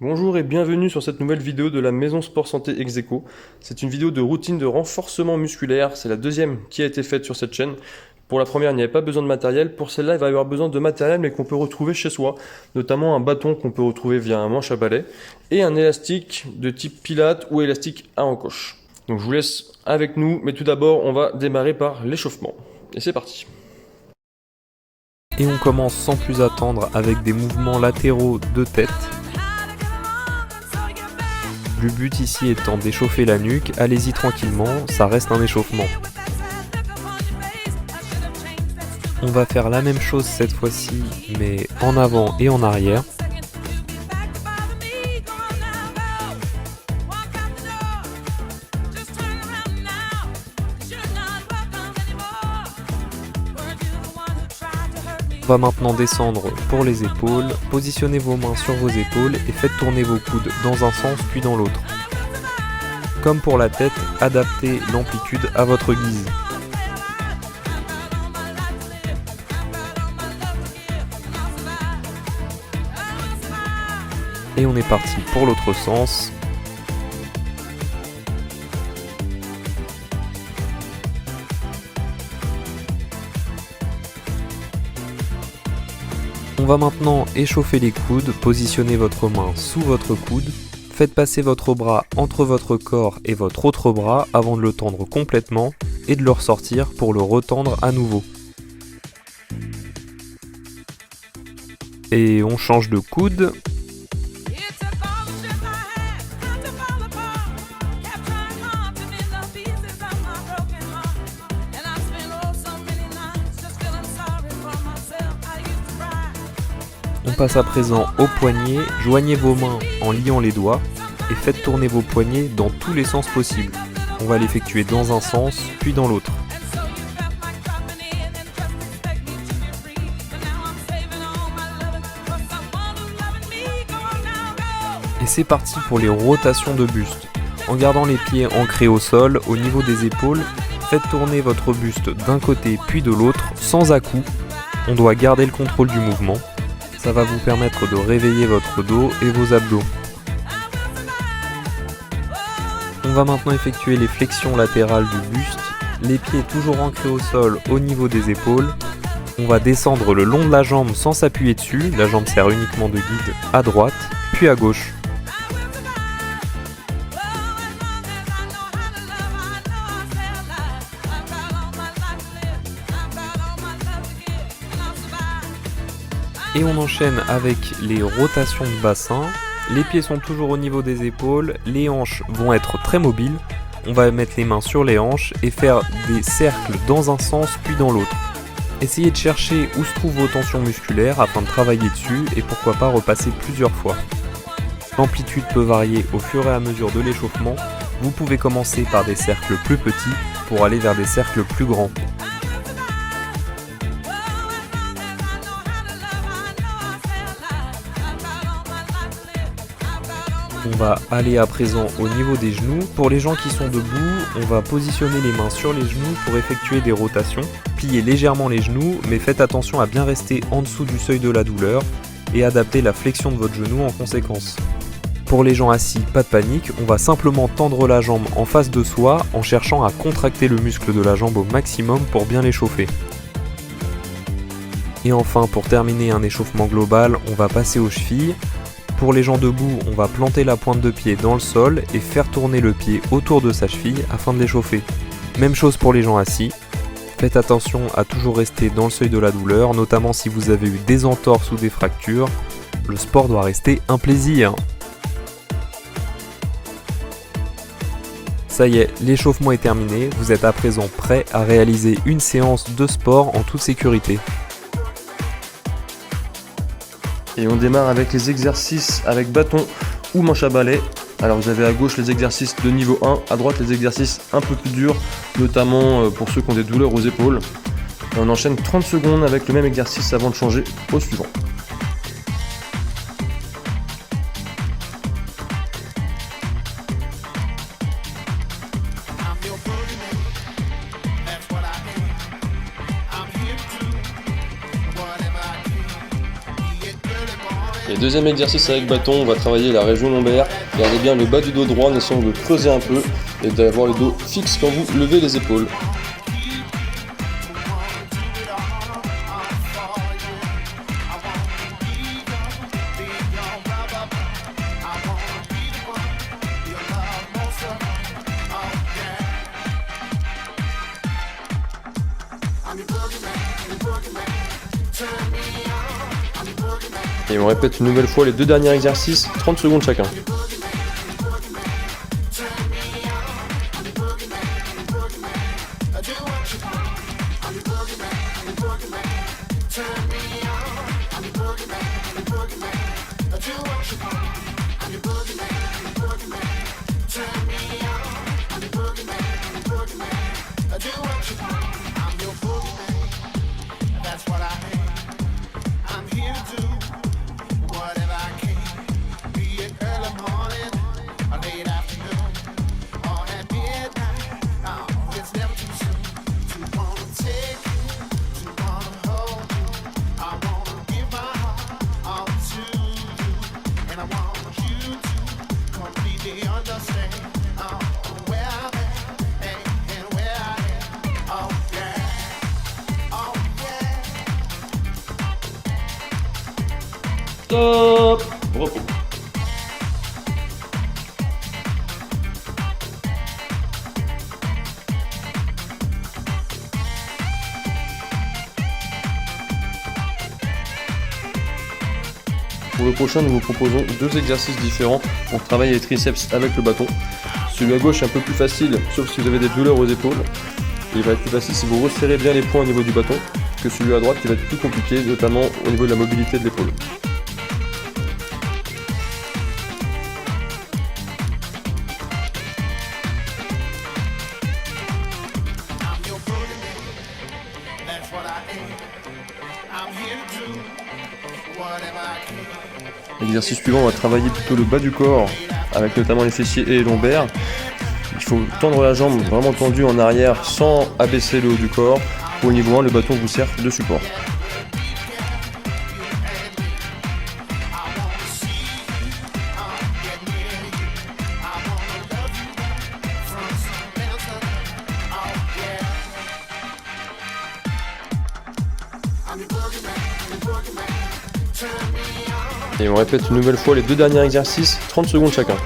Bonjour et bienvenue sur cette nouvelle vidéo de la Maison Sport Santé Execo. C'est une vidéo de routine de renforcement musculaire, c'est la deuxième qui a été faite sur cette chaîne. Pour la première, il n'y avait pas besoin de matériel. Pour celle-là, il va y avoir besoin de matériel mais qu'on peut retrouver chez soi, notamment un bâton qu'on peut retrouver via un manche à balai et un élastique de type Pilates ou élastique à encoche. Donc je vous laisse avec nous, mais tout d'abord, on va démarrer par l'échauffement. Et c'est parti. Et on commence sans plus attendre avec des mouvements latéraux de tête. Le but ici étant d'échauffer la nuque, allez-y tranquillement, ça reste un échauffement. On va faire la même chose cette fois-ci, mais en avant et en arrière. On va maintenant descendre pour les épaules, positionnez vos mains sur vos épaules et faites tourner vos coudes dans un sens puis dans l'autre. Comme pour la tête, adaptez l'amplitude à votre guise. Et on est parti pour l'autre sens. On va maintenant échauffer les coudes, positionnez votre main sous votre coude, faites passer votre bras entre votre corps et votre autre bras avant de le tendre complètement et de le ressortir pour le retendre à nouveau. Et on change de coude. On passe à présent au poignet, joignez vos mains en liant les doigts et faites tourner vos poignets dans tous les sens possibles. On va l'effectuer dans un sens puis dans l'autre. Et c'est parti pour les rotations de buste. En gardant les pieds ancrés au sol, au niveau des épaules, faites tourner votre buste d'un côté puis de l'autre sans à-coups. On doit garder le contrôle du mouvement. Ça va vous permettre de réveiller votre dos et vos abdos. On va maintenant effectuer les flexions latérales du buste, les pieds toujours ancrés au sol au niveau des épaules. On va descendre le long de la jambe sans s'appuyer dessus, la jambe sert uniquement de guide à droite, puis à gauche. Et on enchaîne avec les rotations de bassin. Les pieds sont toujours au niveau des épaules, les hanches vont être très mobiles. On va mettre les mains sur les hanches et faire des cercles dans un sens puis dans l'autre. Essayez de chercher où se trouvent vos tensions musculaires afin de travailler dessus et pourquoi pas repasser plusieurs fois. L'amplitude peut varier au fur et à mesure de l'échauffement. Vous pouvez commencer par des cercles plus petits pour aller vers des cercles plus grands. On va aller à présent au niveau des genoux. Pour les gens qui sont debout, on va positionner les mains sur les genoux pour effectuer des rotations. Pliez légèrement les genoux, mais faites attention à bien rester en dessous du seuil de la douleur et adapter la flexion de votre genou en conséquence. Pour les gens assis, pas de panique, on va simplement tendre la jambe en face de soi en cherchant à contracter le muscle de la jambe au maximum pour bien l'échauffer. Et enfin, pour terminer un échauffement global, on va passer aux chevilles. Pour les gens debout, on va planter la pointe de pied dans le sol et faire tourner le pied autour de sa cheville afin de l'échauffer. Même chose pour les gens assis. Faites attention à toujours rester dans le seuil de la douleur, notamment si vous avez eu des entorses ou des fractures. Le sport doit rester un plaisir. Ça y est, l'échauffement est terminé. Vous êtes à présent prêt à réaliser une séance de sport en toute sécurité. Et on démarre avec les exercices avec bâton ou manche à balai. Alors vous avez à gauche les exercices de niveau 1, à droite les exercices un peu plus durs, notamment pour ceux qui ont des douleurs aux épaules. Et on enchaîne 30 secondes avec le même exercice avant de changer au suivant. Et deuxième exercice avec bâton, on va travailler la région lombaire. Gardez bien le bas du dos droit en essayant de creuser un peu et d'avoir le dos fixe quand vous levez les épaules. Et on répète une nouvelle fois les deux derniers exercices, 30 secondes chacun. Stop! Repos. Pour le prochain, nous vous proposons deux exercices différents. On travaille les triceps avec le bâton. Celui à gauche est un peu plus facile, sauf si vous avez des douleurs aux épaules. Il va être plus facile si vous resserrez bien les poings au niveau du bâton, que celui à droite qui va être plus compliqué, notamment au niveau de la mobilité de l'épaule. L'exercice suivant, on va travailler plutôt le bas du corps, avec notamment les fessiers et les lombaires. Il faut tendre la jambe vraiment tendue en arrière sans abaisser le haut du corps. Au niveau 1, le bâton vous sert de support. Et on répète une nouvelle fois les deux derniers exercices, 30 secondes chacun.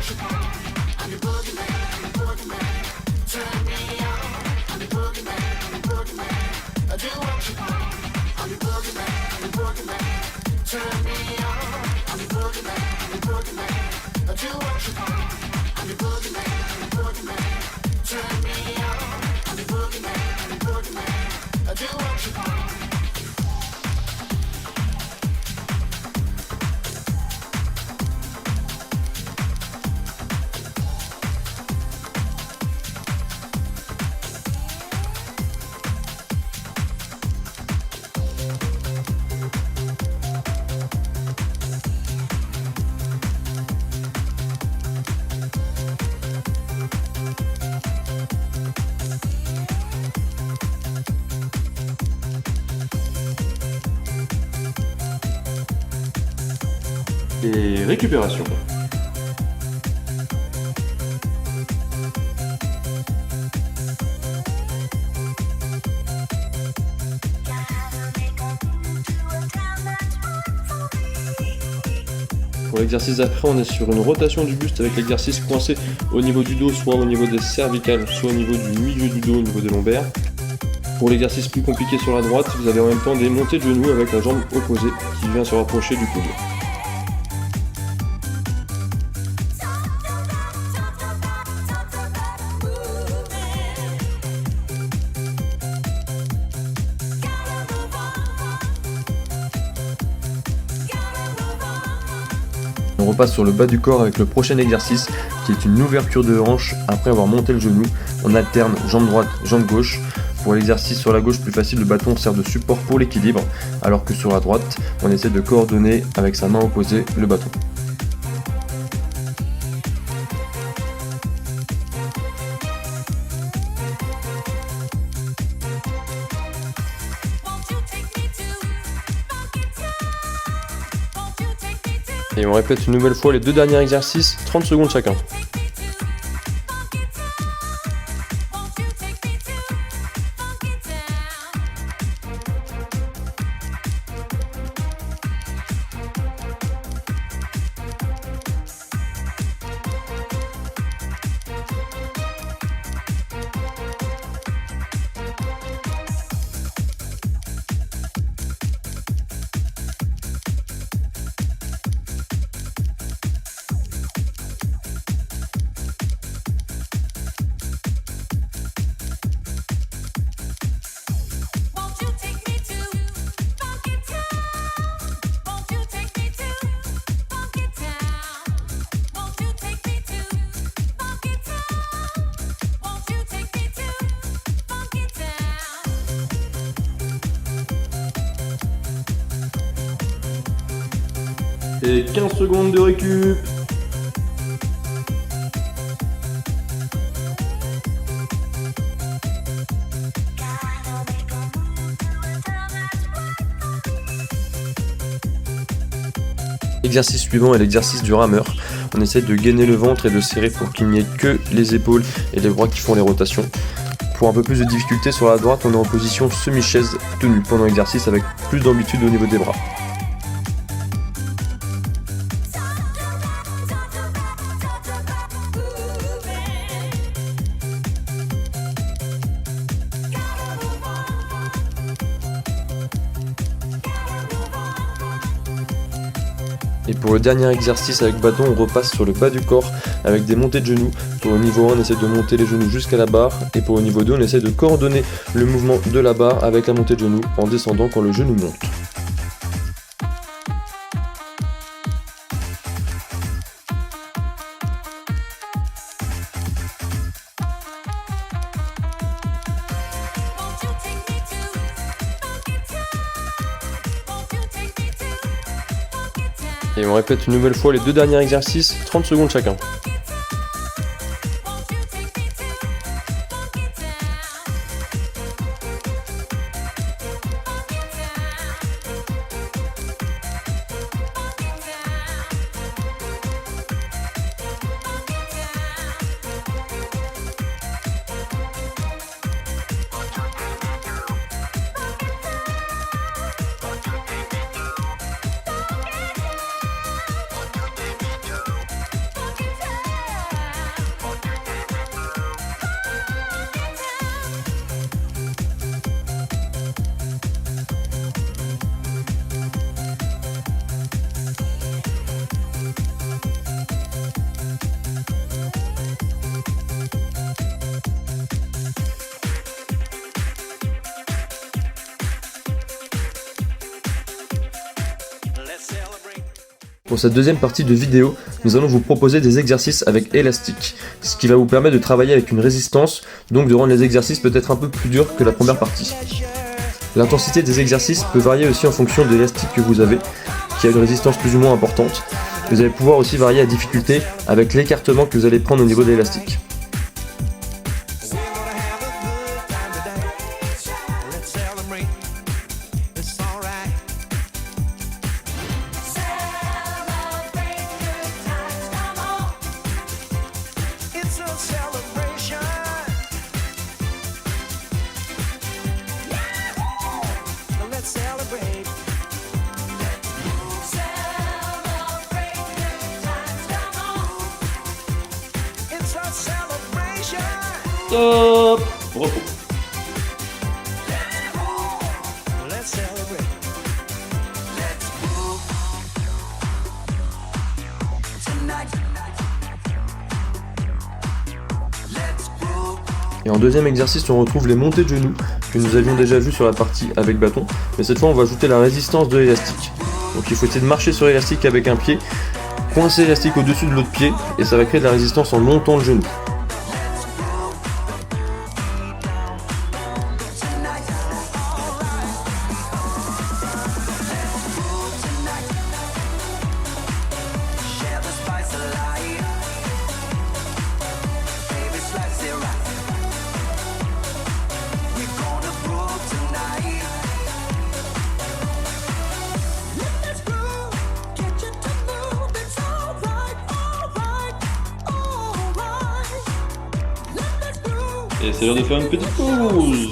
Et récupération. Pour l'exercice d'après, on est sur une rotation du buste avec l'exercice coincé au niveau du dos, soit au niveau des cervicales, soit au niveau du milieu du dos, au niveau des lombaires. Pour l'exercice plus compliqué sur la droite, vous avez en même temps des montées de genoux avec la jambe opposée qui vient se rapprocher du coude. On repasse sur le bas du corps avec le prochain exercice qui est une ouverture de hanche après avoir monté le genou. On alterne jambe droite, jambe gauche. Pour l'exercice sur la gauche, plus facile, le bâton sert de support pour l'équilibre, alors que sur la droite, on essaie de coordonner avec sa main opposée le bâton. Et on répète une nouvelle fois les 2 derniers exercices, 30 secondes chacun. Et 15 secondes de récup. L'exercice suivant est l'exercice du rameur. On essaie de gainer le ventre et de serrer pour qu'il n'y ait que les épaules et les bras qui font les rotations. Pour un peu plus de difficulté sur la droite, on est en position semi-chaise tenue pendant l'exercice avec plus d'amplitude au niveau des bras. Et pour le dernier exercice avec bâton, on repasse sur le bas du corps avec des montées de genoux. Pour le niveau 1, on essaie de monter les genoux jusqu'à la barre. Et pour le niveau 2, on essaie de coordonner le mouvement de la barre avec la montée de genoux en descendant quand le genou monte. Et on répète une nouvelle fois les 2 derniers exercices, 30 secondes chacun. Pour cette deuxième partie de vidéo, nous allons vous proposer des exercices avec élastique, ce qui va vous permettre de travailler avec une résistance, donc de rendre les exercices peut-être un peu plus durs que la première partie. L'intensité des exercices peut varier aussi en fonction de l'élastique que vous avez, qui a une résistance plus ou moins importante. Vous allez pouvoir aussi varier la difficulté avec l'écartement que vous allez prendre au niveau de l'élastique. Stop! Repos. Et en deuxième exercice, on retrouve les montées de genoux que nous avions déjà vu sur la partie avec bâton, mais cette fois on va ajouter la résistance de l'élastique. Donc il faut essayer de marcher sur l'élastique avec un pied, coincer l'élastique au-dessus de l'autre pied, et ça va créer de la résistance en montant le genou. Et c'est l'heure de faire une petite pause.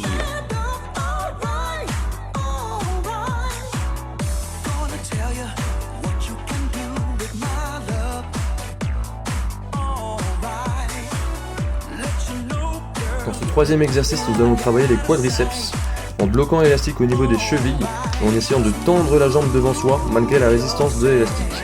Pour ce troisième exercice, nous allons travailler les quadriceps en bloquant l'élastique au niveau des chevilles et en essayant de tendre la jambe devant soi malgré la résistance de l'élastique.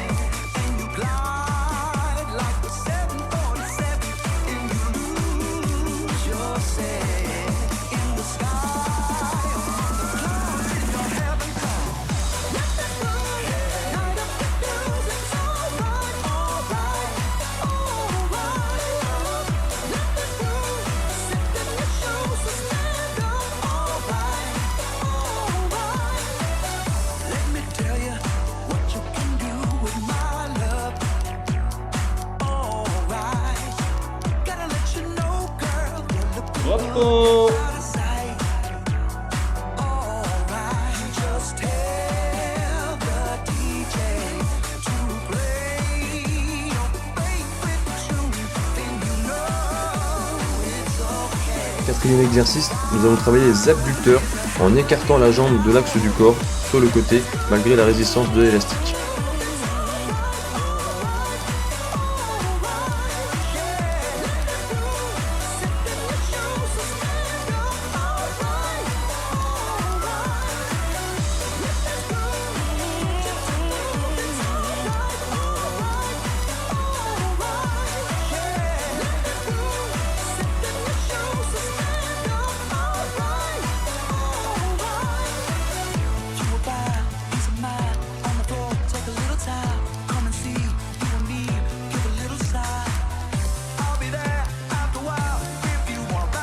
Bravo! Quatrième exercice, nous allons travailler les abducteurs en écartant la jambe de l'axe du corps sur le côté malgré la résistance de l'élastique.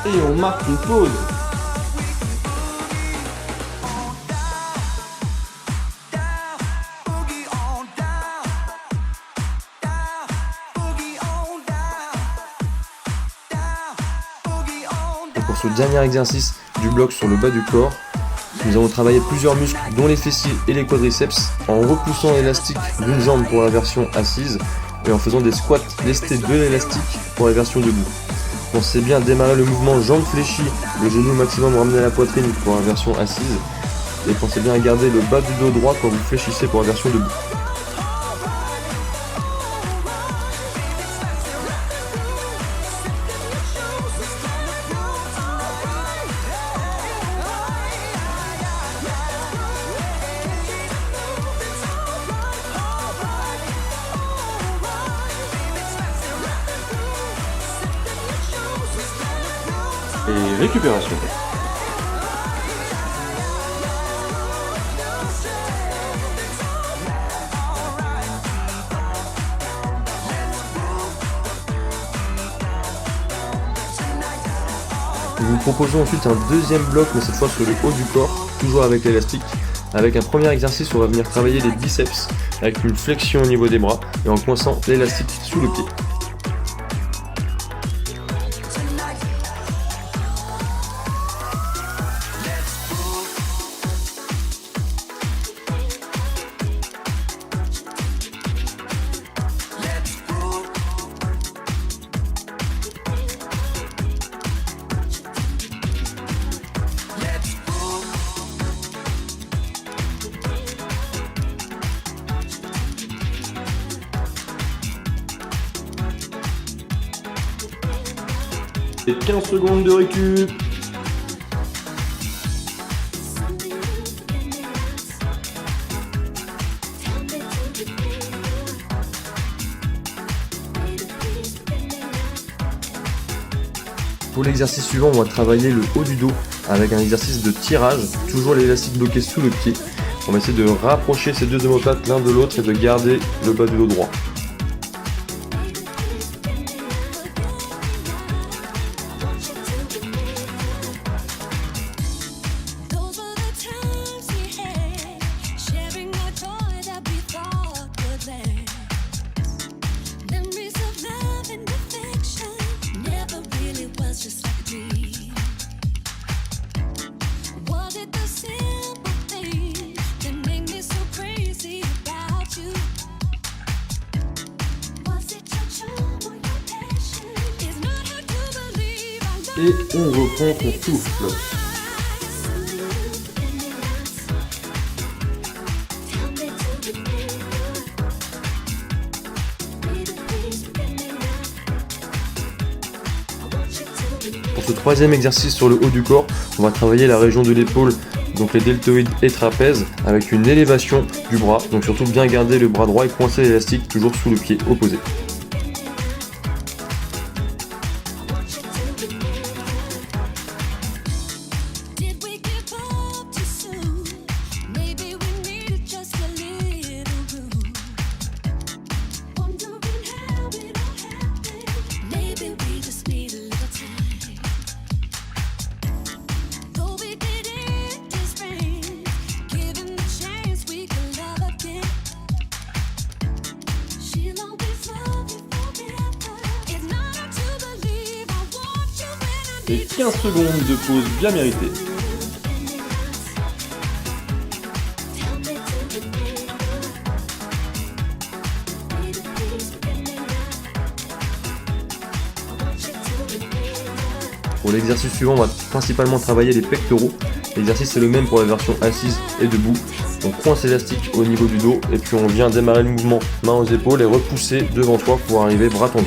Et on marque une pause. Et pour ce dernier exercice du bloc sur le bas du corps, nous allons travailler plusieurs muscles dont les fessiers et les quadriceps en repoussant l'élastique d'une jambe pour la version assise et en faisant des squats lestés de l'élastique pour la version debout. Pensez bien à démarrer le mouvement jambes fléchies, le genou maximum ramené à la poitrine pour la version assise. Et pensez bien à garder le bas du dos droit quand vous fléchissez pour la version debout. Et récupération. Nous vous proposons ensuite un deuxième bloc, mais cette fois sur le haut du corps, toujours avec l'élastique. Avec un premier exercice, on va venir travailler les biceps avec une flexion au niveau des bras et en coinçant l'élastique sous le pied. Et 15 secondes de récup. Pour l'exercice suivant, on va travailler le haut du dos avec un exercice de tirage, toujours l'élastique bloqué sous le pied. On va essayer de rapprocher ces deux omoplates l'un de l'autre et de garder le bas du dos droit. Et on reprend ton souffle. Pour ce troisième exercice sur le haut du corps, on va travailler la région de l'épaule, donc les deltoïdes et trapèzes, avec une élévation du bras. Donc surtout bien garder le bras droit et coincer l'élastique toujours sous le pied opposé. Et 15 secondes de pause bien méritée. Pour l'exercice suivant, on va principalement travailler les pectoraux. L'exercice est le même pour la version assise et debout. On coince l'élastique au niveau du dos et puis on vient démarrer le mouvement main aux épaules et repousser devant toi pour arriver bras tendus.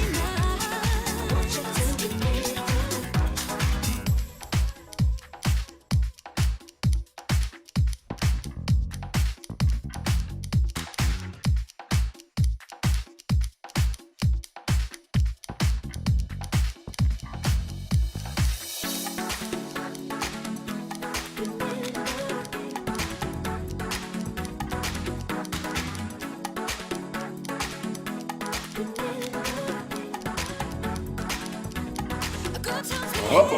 Hop.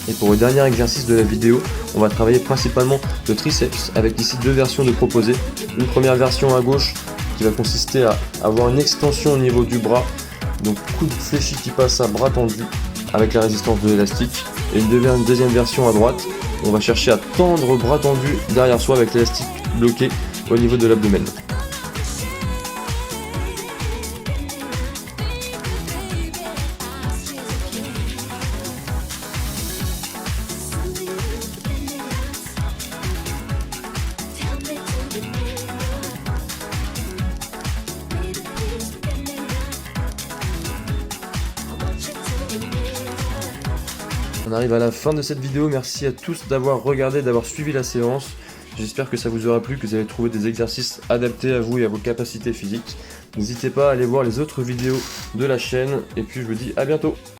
Et pour le dernier exercice de la vidéo, on va travailler principalement le triceps avec ici deux versions de proposées. Une première version à gauche qui va consister à avoir une extension au niveau du bras, donc coude fléchi qui passe à bras tendu avec la résistance de l'élastique. Et une deuxième version à droite, on va chercher à tendre bras tendu derrière soi avec l'élastique bloqué au niveau de l'abdomen. On arrive à la fin de cette vidéo, merci à tous d'avoir regardé, d'avoir suivi la séance. J'espère que ça vous aura plu, que vous avez trouvé des exercices adaptés à vous et à vos capacités physiques. N'hésitez pas à aller voir les autres vidéos de la chaîne, et puis je vous dis à bientôt.